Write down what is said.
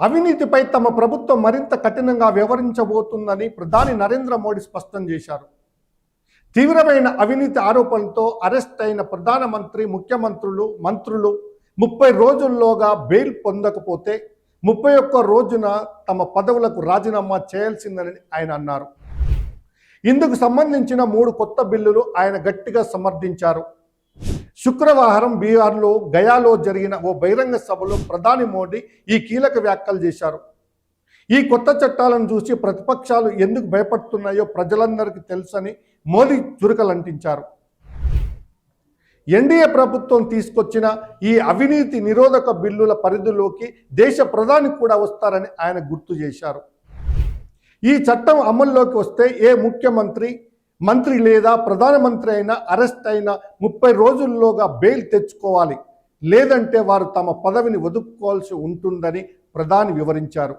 అవినీతిపై తమ ప్రభుత్వం మరింత కఠినంగా వ్యవహరించబోతుందని ప్రధాని నరేంద్ర మోడీ స్పష్టం చేశారు. తీవ్రమైన అవినీతి ఆరోపణలతో అరెస్ట్ అయిన ప్రధానమంత్రి, ముఖ్యమంత్రులు, మంత్రులు 30 రోజుల్లోగా బెయిల్ పొందకపోతే 31 రోజున తమ పదవులకు రాజీనామా చేయాల్సిందని ఆయన అన్నారు. ఇందుకు సంబంధించిన 3 కొత్త బిల్లులు ఆయన గట్టిగా సమర్థించారు. శుక్రవారం బీహార్లో గయాలో జరిగిన ఓ బహిరంగ సభలో ప్రధాని మోడీ ఈ కీలక వ్యాఖ్యలు చేశారు. ఈ కొత్త చట్టాలను చూసి ప్రతిపక్షాలు ఎందుకు భయపడుతున్నాయో ప్రజలందరికీ తెలుసని మోదీ చురకలంటించారు. ఎన్డీఏ ప్రభుత్వం తీసుకొచ్చిన ఈ అవినీతి నిరోధక బిల్లుల పరిధిలోకి దేశ ప్రధాని కూడా వస్తారని ఆయన గుర్తు చేశారు. ఈ చట్టం అమల్లోకి వస్తే ఏ ముఖ్యమంత్రి, మంత్రి లేదా ప్రధానమంత్రి అయినా అరెస్ట్ అయిన 30 రోజుల్లోగా బెయిల్ తెచ్చుకోవాలి, లేదంటే వారు తమ పదవిని వదులుకోవాల్సి ఉంటుందని ప్రధాని వివరించారు.